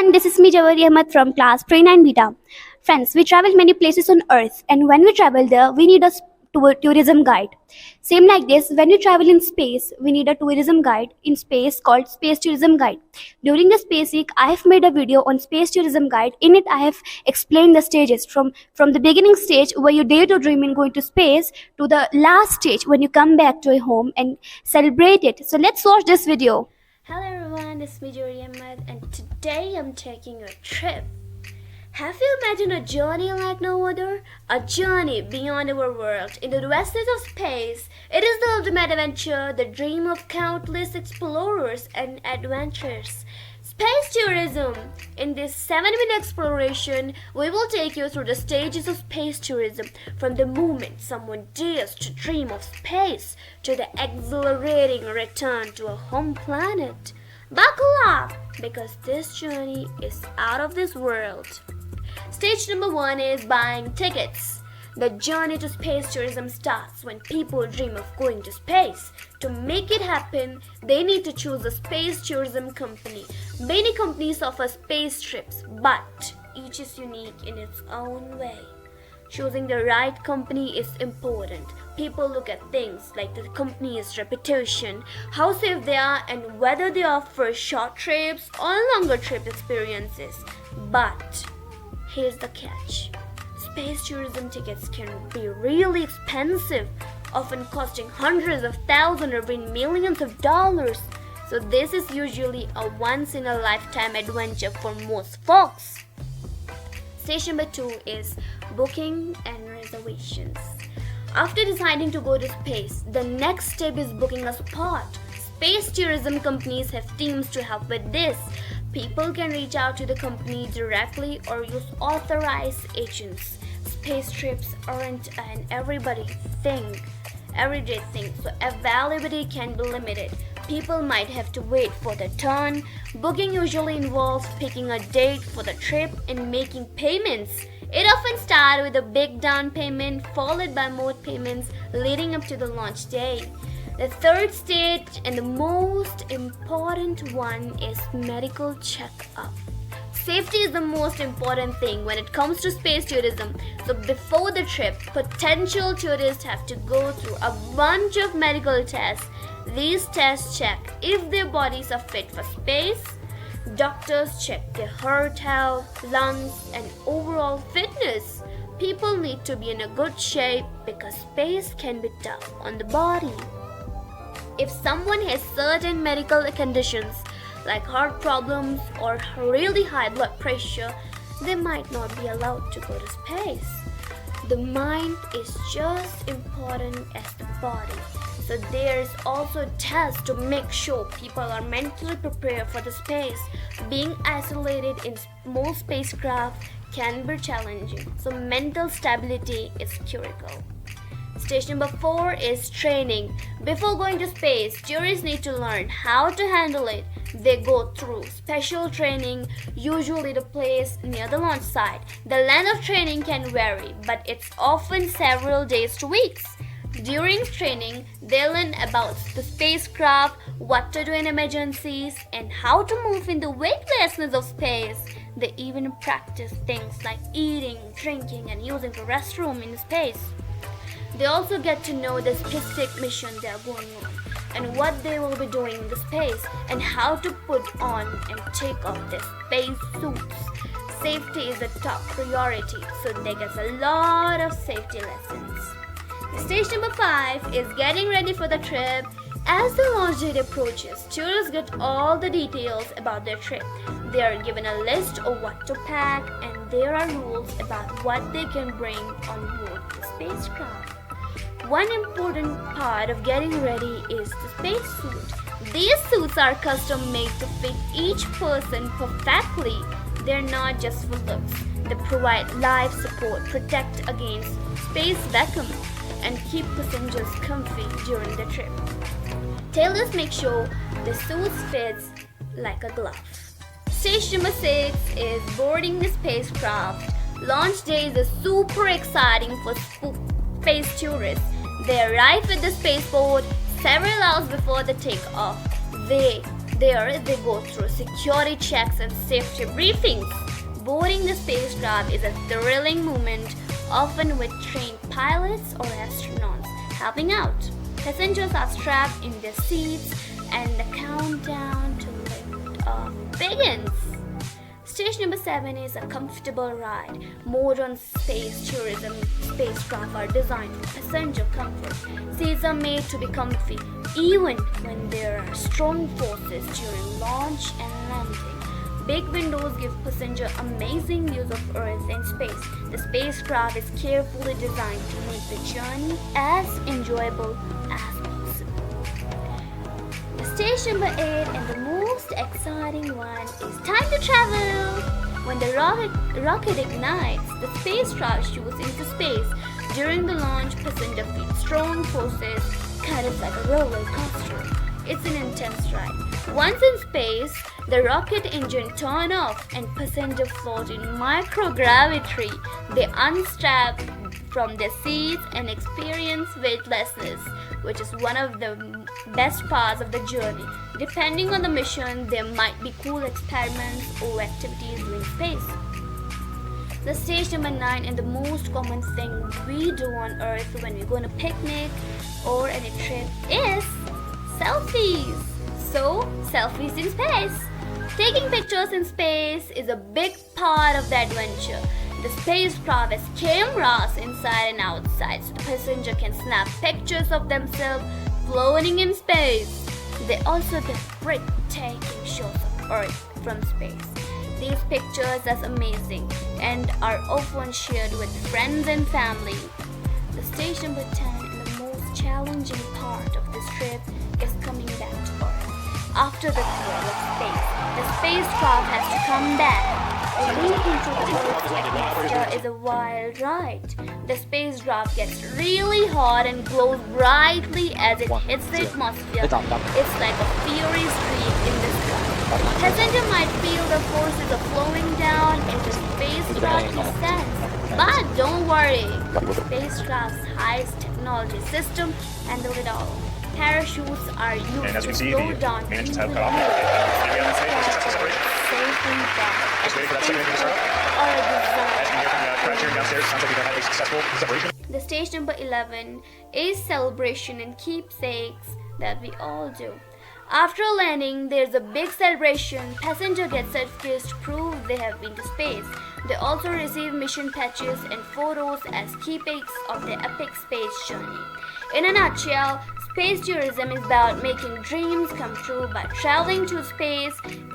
everyone, this is me Jaweria from class pre-9 beta. Friends, we travel many places on earth, and when we travel there, we need a tourism guide. Same like this, when we travel in space, we need a tourism guide in space called Space Tourism Guide. During the Space Week, I have made a video on Space Tourism Guide. In it, I have explained the stages from the beginning stage where you dare to dream in going to space to the last stage when you come back to your home and celebrate it. So let's watch this video. Hello everyone, this is me Jaweria, and today I'm taking a trip. Have you imagined a journey like no other? A journey beyond our world, into the vastness of space. It is the ultimate adventure, the dream of countless explorers and adventurers. Space tourism. In this 7-minute exploration, we will take you through the stages of space tourism, from the moment someone dares to dream of space to the exhilarating return to a home planet. Buckle up, because this journey is out of this world. Stage number 1 is buying tickets. The journey to space tourism starts when people dream of going to space. To make it happen, they need to choose a space tourism company. Many companies offer space trips, but each is unique in its own way. Choosing the right company is important. People look at things like the company's reputation, how safe they are, and whether they offer short trips or longer trip experiences. But here's the catch. Space tourism tickets can be really expensive, often costing hundreds of thousands or even millions of dollars. So this is usually a once-in-a-lifetime adventure for most folks. Stage number 2 is booking and reservations. After deciding to go to space, the next step is booking a spot. Space tourism companies have teams to help with this. People can reach out to the company directly or use authorized agents. Space trips aren't an everyday thing, so availability can be limited. People might have to wait for their turn. Booking usually involves picking a date for the trip and making payments. It often starts with a big down payment followed by more payments leading up to the launch day. The third stage and the most important one is medical checkup. Safety is the most important thing when it comes to space tourism. So before the trip, potential tourists have to go through a bunch of medical tests. These tests check if their bodies are fit for space. Doctors check their heart health, lungs, and overall fitness. People need to be in a good shape because space can be tough on the body. If someone has certain medical conditions like heart problems or really high blood pressure, they might not be allowed to go to space. The mind is just important as the body. So there's also tests to make sure people are mentally prepared for the space. Being isolated in small spacecraft can be challenging, so mental stability is critical. Stage number 4 is training. Before going to space, tourists need to learn how to handle it. They go through special training, usually the place near the launch site. The length of training can vary, but it's often several days to weeks. During training, they learn about the spacecraft, what to do in emergencies, and how to move in the weightlessness of space. They even practice things like eating, drinking, and using the restroom in space. They also get to know the specific mission they are going on, and what they will be doing in the space, and how to put on and take off their space suits. Safety is a top priority, so they get a lot of safety lessons. Stage number 5 is getting ready for the trip. As the launch date approaches, tourists get all the details about their trip. They are given a list of what to pack, and there are rules about what they can bring on board the spacecraft. One important part of getting ready is the space suit. These suits are custom made to fit each person perfectly. They're not just for looks. They provide life support, protect against space vacuum, and keep passengers comfy during the trip. Tailors make sure the suit fits like a glove. Stage number 6 is boarding the spacecraft. Launch day is super exciting for space tourists. They arrive at the spaceport several hours before the takeoff. They There, they go through security checks and safety briefings. Boarding the spacecraft is a thrilling moment, often with trained pilots or astronauts helping out. Passengers are strapped in their seats, and the countdown to lift off begins. Stage number 7 is a comfortable ride. Modern space tourism spacecraft are designed for passenger comfort. Seats are made to be comfy even when there are strong forces during launch and landing. Big windows give passengers amazing views of Earth and space. The spacecraft is carefully designed to make the journey as enjoyable as possible. Stage number 8 and the most exciting one is time to travel. When the rocket ignites, the spacecraft shoots into space. During the launch, passengers feel strong forces, kind of like a roller coaster. It's an intense ride. Once in space, the rocket engine turns off and passengers float in microgravity. They unstrap from their seats and experience weightlessness, which is one of the best parts of the journey. Depending on the mission, there might be cool experiments or activities in space. The stage number 9 and the most common thing we do on Earth when we go on a picnic or any trip is selfies. So, selfies in space. Taking pictures in space is a big part of the adventure. The spacecraft has cameras inside and outside, so the passenger can snap pictures of themselves floating in space. They also get breathtaking shots of Earth from space. These pictures are amazing and are often shared with friends and family. The stage number 10 and the most challenging part of this trip is coming back to Earth. After the thrill of space, the spacecraft has to come back. Leap into the Earth's atmosphere is a wild ride. The spacecraft gets really hot and glows brightly as it hits the atmosphere. It's like a fiery streak in the sky. Passenger might feel the forces are flowing down into spacecraft descent. But don't worry, the spacecraft's highest technology system handle it all. Parachutes are used to slow down maintenance have cut off. Everyone on stage, successful safely back. Just waiting for that second to start up. Or a design. As you hear from the director downstairs, sounds like we've had a successful separation. The stage number 11 is celebration and keepsakes that we all do. After landing, there's a big celebration. Passenger get certificates to prove they have been to space. They also receive mission patches and photos as keepsakes of their epic space journey. In a nutshell, space tourism is about making dreams come true by traveling to space.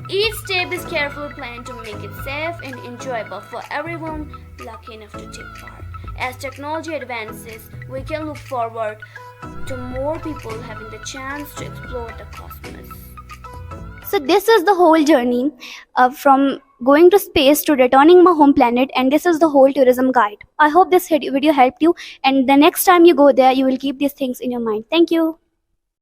Each step is carefully planned to make it safe and enjoyable for everyone lucky enough to take part. As technology advances, we can look forward to more people having the chance to explore the cosmos. So this is the whole journey from going to space to returning my home planet, and this is the whole tourism guide. I hope this video helped you, and the next time you go there, you will keep these things in your mind. Thank you.